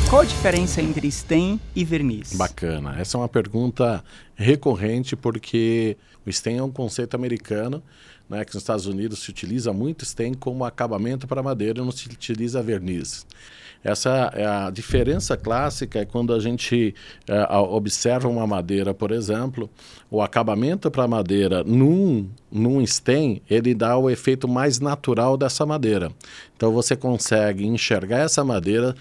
Qual a diferença entre stain e verniz? Bacana. Essa é uma pergunta recorrente porque o stain é um conceito americano, né, que nos Estados Unidos se utiliza muito stain como acabamento para madeira e não se utiliza verniz. Essa é a diferença clássica, é quando a gente observa uma madeira, por exemplo, o acabamento para madeira num stain, ele dá o efeito mais natural dessa madeira. Então você consegue enxergar essa madeira,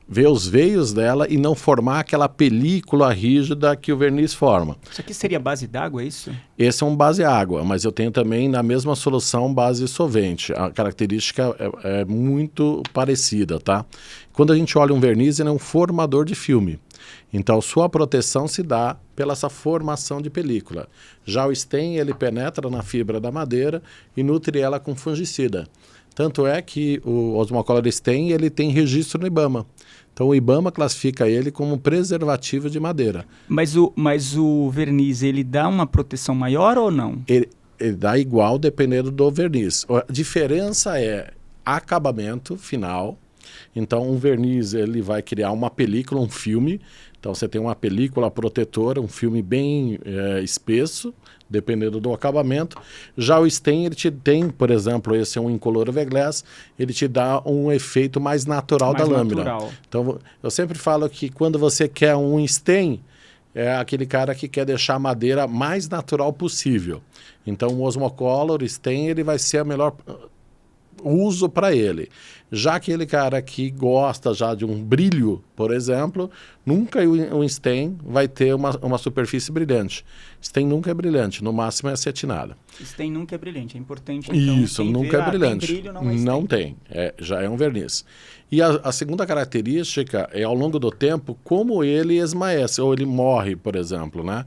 ver os veios dela e não formar aquela película rígida que o verniz forma. Isso aqui seria base d'água, é isso? Esse é um base água, mas eu tenho também na mesma solução base solvente. A característica é muito parecida, tá? Quando a gente olha um verniz, ele é um formador de filme. Então, sua proteção se dá pela essa formação de película. Já o stain, ele penetra na fibra da madeira e nutre ela com fungicida. Tanto é que o Osmocolor Stain, ele tem registro no IBAMA. Então, o IBAMA classifica ele como preservativo de madeira. Mas o verniz, ele dá uma proteção maior ou não? Ele dá igual dependendo do verniz. A diferença é acabamento final. Então, um verniz, ele vai criar uma película, um filme. Então, você tem uma película protetora, um filme bem espesso, dependendo do acabamento. Já o stain, ele te tem, por exemplo, esse é um incolor Everglass, ele te dá um efeito mais natural da lâmina. Então, eu sempre falo que quando você quer um stain, é aquele cara que quer deixar a madeira mais natural possível. Então, o Osmocolor Stain, ele vai ser a melhor uso para ele. Já aquele cara que gosta já de um brilho, por exemplo, nunca um stain vai ter uma superfície brilhante. Stain nunca é brilhante, no máximo é acetinada. Stain nunca é brilhante, é importante. Então, isso, nunca é brilhante. Tem brilho, não é stain. Não tem, já é um verniz. E a segunda característica é, ao longo do tempo, como ele esmaece, ou ele morre, por exemplo, né?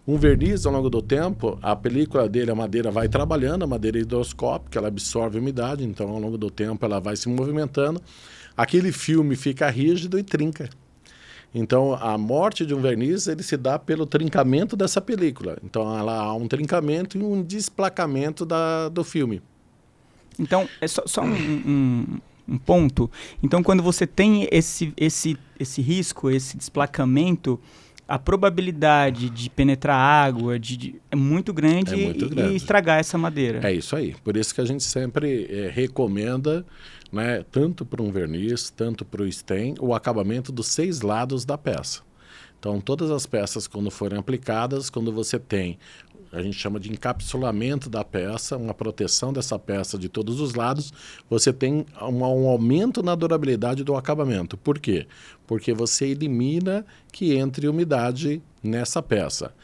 Um verniz, ao longo do tempo, a película dele, a madeira vai trabalhando, a madeira higroscópica, ela absorve umidade, então ao longo do tempo ela vai se movimentando. Aquele filme fica rígido e trinca. Então a morte de um verniz, ele se dá pelo trincamento dessa película. Então há um trincamento e um desplacamento do filme. Então, é só um ponto. Então, quando você tem esse risco, esse desplacamento, a probabilidade de penetrar água é muito grande, e estragar essa madeira. É isso aí. Por isso que a gente sempre recomenda, né, tanto para um verniz, tanto para o stain, o acabamento dos 6 lados da peça. Então, todas as peças, quando forem aplicadas, quando você tem, a gente chama de encapsulamento da peça, uma proteção dessa peça de todos os lados, você tem um aumento na durabilidade do acabamento. Por quê? Porque você elimina que entre umidade nessa peça.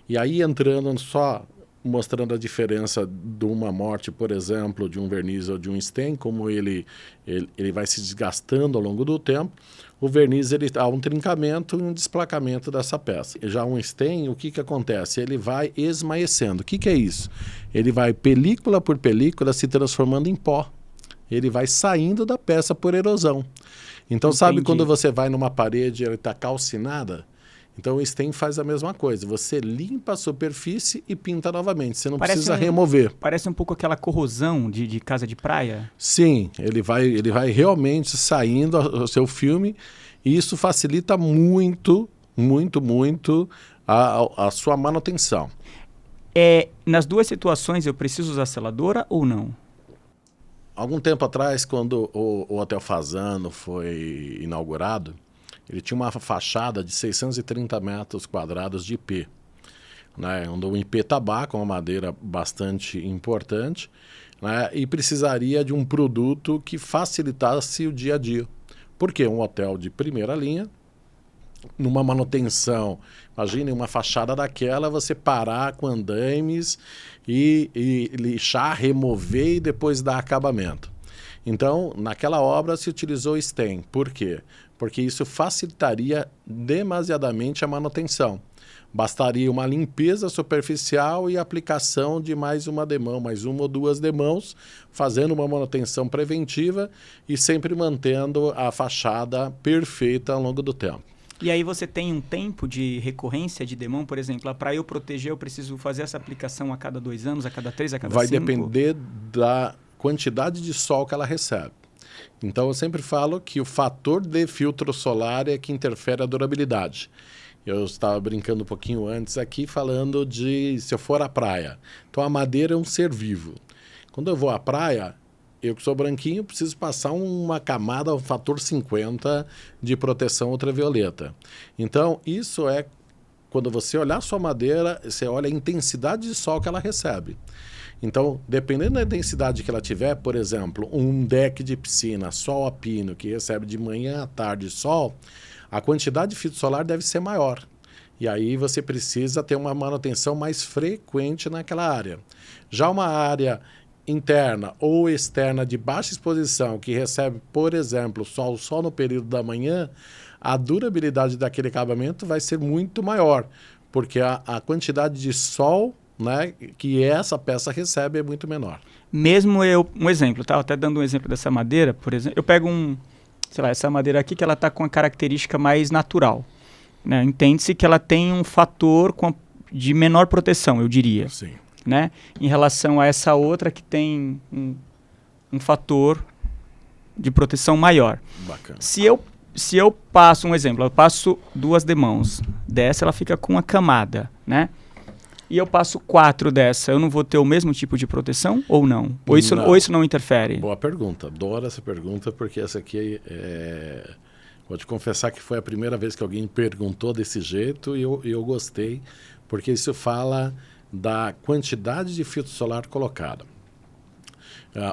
E aí, entrando só mostrando a diferença de uma morte, por exemplo, de um verniz ou de um stain, como ele vai se desgastando ao longo do tempo, o verniz ele há um trincamento e um desplacamento dessa peça. Já um stain, o que acontece? Ele vai esmaecendo. O que é isso? Ele vai película por película se transformando em pó. Ele vai saindo da peça por erosão. Então, Entendi. Sabe quando você vai numa parede e ela está calcinada? Então o stain faz a mesma coisa. Você limpa a superfície e pinta novamente. Você não precisa remover. Parece um pouco aquela corrosão de casa de praia? Sim, ele vai realmente saindo o seu filme e isso facilita muito, muito, muito a sua manutenção. Nas duas situações eu preciso usar seladora ou não? Algum tempo atrás, quando o Hotel Fasano foi inaugurado, ele tinha uma fachada de 630 metros quadrados de IP, né? Um IP tabaco, uma madeira bastante importante, né? E precisaria de um produto que facilitasse o dia a dia. Porque um hotel de primeira linha, numa manutenção, imagine uma fachada daquela, você parar com andaimes e lixar, remover e depois dar acabamento. Então, naquela obra se utilizou stain. Por quê? Porque isso facilitaria demasiadamente a manutenção. Bastaria uma limpeza superficial e aplicação de mais uma demão, mais uma ou duas demãos, fazendo uma manutenção preventiva e sempre mantendo a fachada perfeita ao longo do tempo. E aí você tem um tempo de recorrência de demão, por exemplo, para eu proteger eu preciso fazer essa aplicação a cada 2 anos, a cada 3, a cada 5? Vai depender da quantidade de sol que ela recebe. Então, eu sempre falo que o fator de filtro solar é que interfere a durabilidade. Eu estava brincando um pouquinho antes aqui, falando de se eu for à praia. Então, a madeira é um ser vivo. Quando eu vou à praia, eu que sou branquinho, preciso passar uma camada, um fator 50 de proteção ultravioleta. Então, isso é quando você olhar a sua madeira, você olha a intensidade de sol que ela recebe. Então, dependendo da intensidade que ela tiver, por exemplo, um deck de piscina, sol a pino, que recebe de manhã à tarde sol, a quantidade de filtro solar deve ser maior. E aí você precisa ter uma manutenção mais frequente naquela área. Já uma área interna ou externa de baixa exposição, que recebe, por exemplo, sol só no período da manhã, a durabilidade daquele acabamento vai ser muito maior, porque a quantidade de sol, né, que essa peça recebe é muito menor. Mesmo um exemplo, estava até dando um exemplo dessa madeira, por exemplo, eu pego essa madeira aqui que ela está com a característica mais natural, né? Entende-se que ela tem um fator de menor proteção, eu diria. Sim. Né? Em relação a essa outra que tem um fator de proteção maior. Bacana. Se eu passo, um exemplo, eu passo 2 demãos, dessa ela fica com uma camada, né? E eu passo 4 dessa, eu não vou ter o mesmo tipo de proteção ou não? Ou isso não interfere? Boa pergunta, adoro essa pergunta, porque essa aqui vou te confessar que foi a primeira vez que alguém perguntou desse jeito e eu gostei, porque isso fala da quantidade de filtro solar colocada.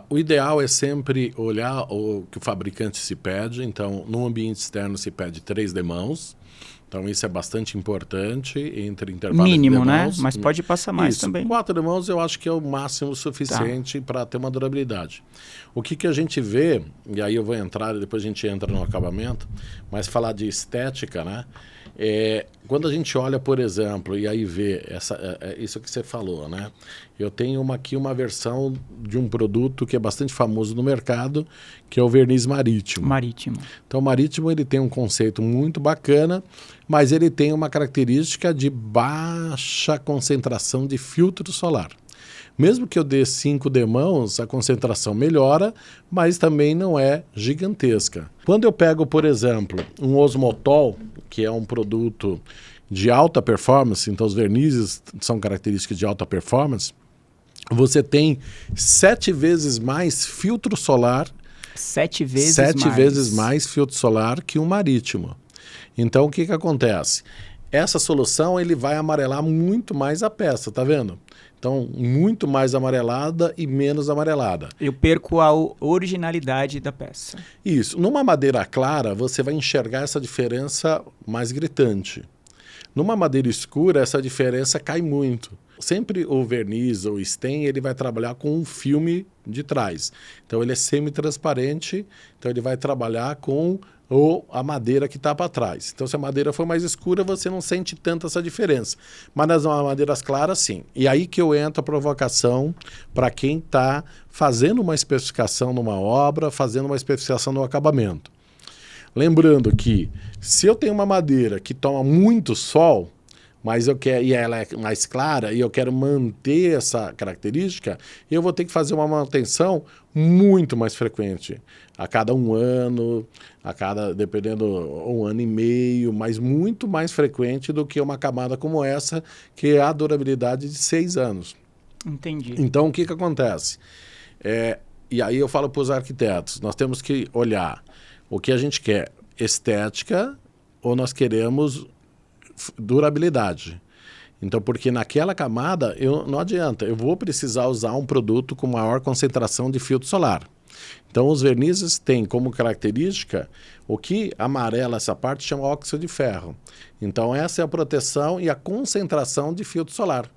O ideal é sempre olhar o que o fabricante se pede. Então, no ambiente externo se pede 3 demãos. Então, isso é bastante importante entre intervalos mínimo, de demãos. né? Mas pode passar mais isso, também. 4 demãos eu acho que é o máximo suficiente para ter uma durabilidade. O que a gente vê, e aí eu vou entrar, depois a gente entra no acabamento, mas falar de estética, né? Quando a gente olha, por exemplo, e aí vê isso que você falou, né? Eu tenho aqui uma versão de um produto que é bastante famoso no mercado, que é o verniz marítimo. Então, o marítimo ele tem um conceito muito bacana, mas ele tem uma característica de baixa concentração de filtro solar. Mesmo que eu dê 5 demãos, a concentração melhora, mas também não é gigantesca. Quando eu pego, por exemplo, um osmotol, que é um produto de alta performance, então os vernizes são características de alta performance, você tem 7 vezes mais filtro solar. 7 vezes 7 vezes mais filtro solar que um marítimo. Então, o que acontece? Essa solução ele vai amarelar muito mais a peça, tá vendo? Então, muito mais amarelada e menos amarelada. Eu perco a originalidade da peça. Isso. Numa madeira clara, você vai enxergar essa diferença mais gritante. Numa madeira escura, essa diferença cai muito. Sempre o verniz ou stain, ele vai trabalhar com um filme de trás. Então, ele é semi-transparente, então ele vai trabalhar com a madeira que está para trás. Então, se a madeira for mais escura, você não sente tanto essa diferença. Mas nas madeiras claras, sim. E aí que eu entro a provocação para quem está fazendo uma especificação numa obra, fazendo uma especificação no acabamento. Lembrando que se eu tenho uma madeira que toma muito sol, mas e ela é mais clara e eu quero manter essa característica, eu vou ter que fazer uma manutenção muito mais frequente. A cada 1 ano, dependendo, 1 ano e meio, mas muito mais frequente do que uma camada como essa, que é a durabilidade de 6 anos. Entendi. Então, o que acontece? E aí eu falo para os arquitetos, nós temos que olhar o que a gente quer, estética ou nós queremos durabilidade. Então, porque naquela camada, não adianta, eu vou precisar usar um produto com maior concentração de filtro solar. Então, os vernizes têm como característica o que amarela essa parte chama óxido de ferro. Então, essa é a proteção e a concentração de filtro solar.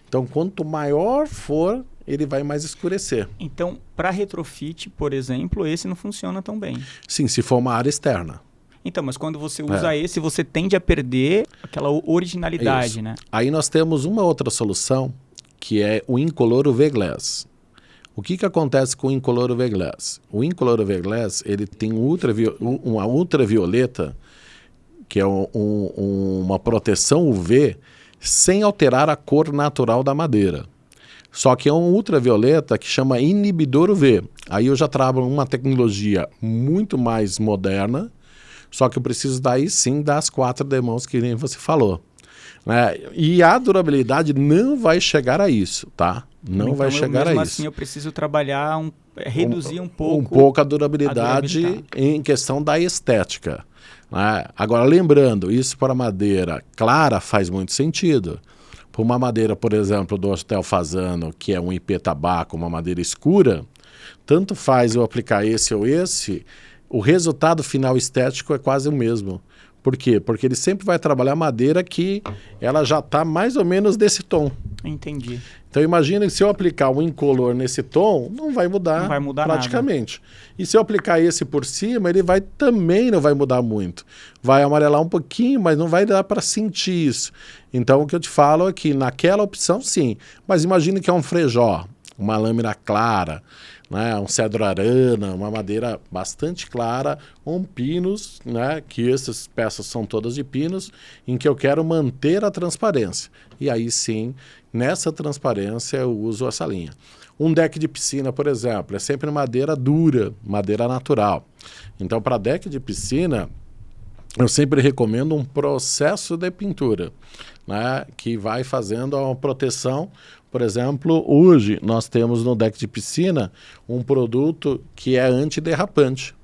Então, quanto maior for, ele vai mais escurecer. Então, para retrofit, por exemplo, esse não funciona tão bem. Sim, se for uma área externa. Então, mas quando você usa esse, você tende a perder aquela originalidade, né? Aí nós temos uma outra solução, que é o incolor UV Glass. O que acontece com o incolor UV Glass? O incolor UV Glass, ele tem uma ultravioleta, que é uma proteção UV, sem alterar a cor natural da madeira. Só que é um ultravioleta que chama inibidor UV. Aí eu já trabalho uma tecnologia muito mais moderna, só que eu preciso daí sim das 4 demãos que nem você falou. Né? E a durabilidade não vai chegar a isso, tá? Não vai chegar a isso. Assim, eu preciso trabalhar, reduzir um pouco... Um pouco a durabilidade em questão da estética. Né? Agora, lembrando, isso para madeira clara faz muito sentido. Para uma madeira, por exemplo, do Hotel Fasano, que é um IP tabaco, uma madeira escura, tanto faz eu aplicar esse ou esse, o resultado final estético é quase o mesmo. Por quê? Porque ele sempre vai trabalhar madeira que ela já está mais ou menos desse tom. Entendi. Então imagina que se eu aplicar um incolor nesse tom, não vai mudar praticamente. Nada. E se eu aplicar esse por cima, ele também não vai mudar muito. Vai amarelar um pouquinho, mas não vai dar para sentir isso. Então o que eu te falo é que naquela opção sim. Mas imagine que é um frejó, uma lâmina clara, né, um cedro arana, uma madeira bastante clara, um pinus, né, que essas peças são todas de pinus, em que eu quero manter a transparência. E aí sim, nessa transparência eu uso essa linha. Um deck de piscina, por exemplo, é sempre madeira dura, madeira natural. Então, para deck de piscina, eu sempre recomendo um processo de pintura, né, que vai fazendo a proteção. Por exemplo, hoje nós temos no deck de piscina um produto que é antiderrapante.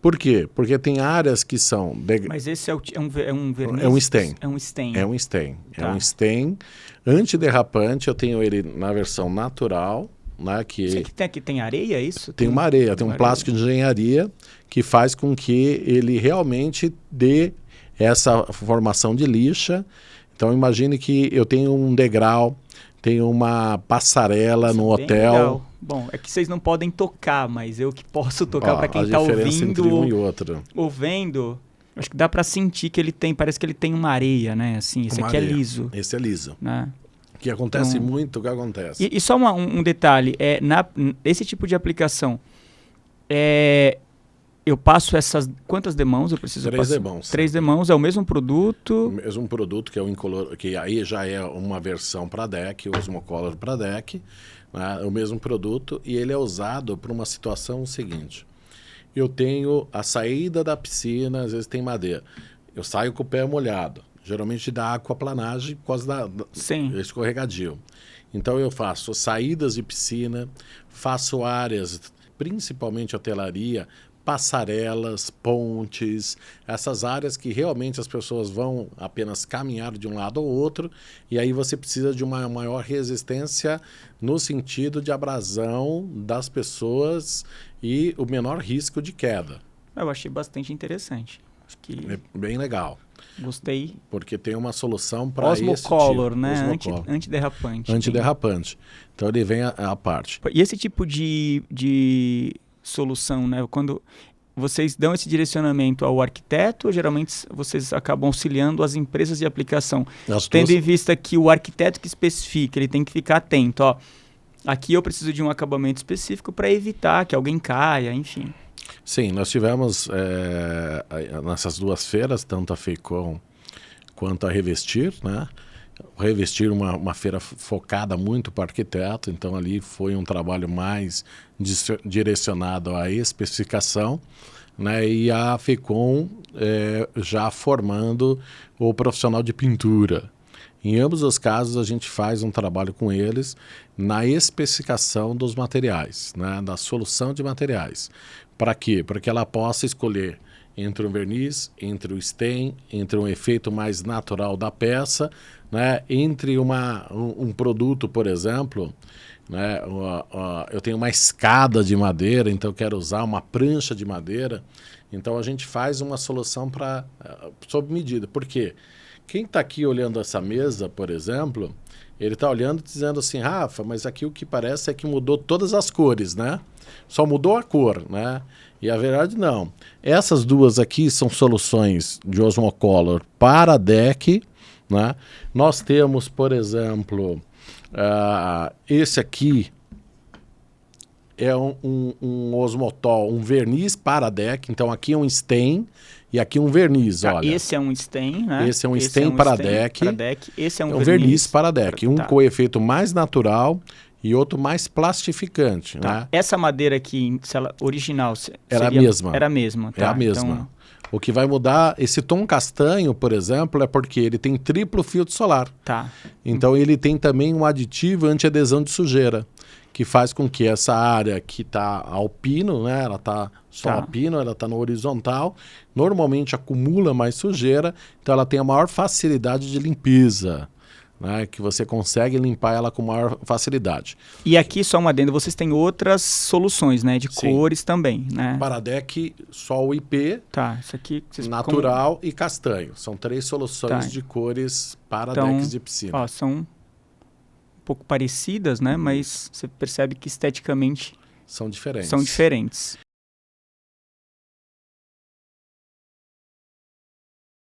Por quê? Porque tem áreas que são... Mas esse é um verniz? É um stain. É um stain. É um stain. Tá. É um stain antiderrapante. Eu tenho ele na versão natural. Né, Você que tem areia, é isso? Tem uma areia, tem um plástico de engenharia que faz com que ele realmente dê essa formação de lixa. Então imagine que eu tenho um degrau, tenho uma passarela no hotel. Legal. Bom, é que vocês não podem tocar, mas eu que posso tocar para quem está ouvindo entre um e outro. Ou vendo, acho que dá para sentir que ele tem, parece que ele tem uma areia, né? Assim, esse aqui é liso. Esse é liso. Né? O que acontece muito, o que acontece? E só um detalhe, esse tipo de aplicação, eu passo essas... Quantas demãos eu preciso passar? 3 demãos. 3 demãos, é o mesmo produto? O mesmo produto, que é o incolor, que aí já é uma versão para deck, o Osmocolor para deck, né? O mesmo produto, e ele é usado para uma situação seguinte. Eu tenho a saída da piscina, às vezes tem madeira. Eu saio com o pé molhado. Geralmente dá aquaplanagem por causa da escorregadio. Então eu faço saídas de piscina, faço áreas, principalmente hotelaria, passarelas, pontes, essas áreas que realmente as pessoas vão apenas caminhar de um lado ao outro, e aí você precisa de uma maior resistência no sentido de abrasão das pessoas e o menor risco de queda. Eu achei bastante interessante. Acho que é bem legal. Gostei. Porque tem uma solução para esse Osmocolor, tipo. né? Osmocolor. Antiderrapante. Antiderrapante. Então ele vem a parte. E esse tipo de solução, né? Quando vocês dão esse direcionamento ao arquiteto, ou geralmente vocês acabam auxiliando as empresas de aplicação? Tendo em vista que o arquiteto que especifica, ele tem que ficar atento. Ó, aqui eu preciso de um acabamento específico para evitar que alguém caia, enfim. Sim, nós tivemos nessas 2 feiras, tanto a FEICOM quanto a Revestir, né? O Revestir uma feira focada muito para arquiteto, então ali foi um trabalho mais direcionado à especificação, né? E a FEICOM já formando o profissional de pintura. Em ambos os casos, a gente faz um trabalho com eles na especificação dos materiais, né? Da solução de materiais. Para quê? Para que ela possa escolher entre um verniz, entre o stain, entre um efeito mais natural da peça, né? Entre um produto, por exemplo, né? Eu tenho uma escada de madeira, então eu quero usar uma prancha de madeira. Então a gente faz uma solução sob medida. Por quê? Quem está aqui olhando essa mesa, por exemplo, ele está olhando e dizendo assim, Rafa, mas aqui o que parece é que mudou todas as cores, né? Só mudou a cor, né? E a verdade não. Essas 2 aqui são soluções de Osmocolor para deck, né? Nós temos, por exemplo, esse aqui é um Osmotol, um verniz para deck. Então aqui é um stain e aqui um verniz, olha. Esse é um stain, né? Esse é um stain para deck. Esse é um verniz para deck. Um com efeito mais natural e outro mais plastificante. Tá. Né? Essa madeira aqui, se ela, original, Era a mesma. Era a mesma. É a mesma. Então, o que vai mudar, esse tom castanho, por exemplo, é porque ele tem triplo filtro solar. tá. Então ele tem também um aditivo anti-adesão de sujeira, que faz com que essa área que está alpino, né, ela está só alpino, ela está no horizontal, normalmente acumula mais sujeira, então ela tem a maior facilidade de limpeza, né, que você consegue limpar ela com maior facilidade. E aqui, só uma adendo, vocês têm outras soluções, né? De Sim. cores também, né? Paradeck, só o IP, Tá, isso aqui... Vocês, natural e castanho. São 3 soluções Tá. de cores Paradex Então, de piscina. Ó, são um pouco parecidas, né? Mas você percebe que esteticamente São diferentes. são diferentes.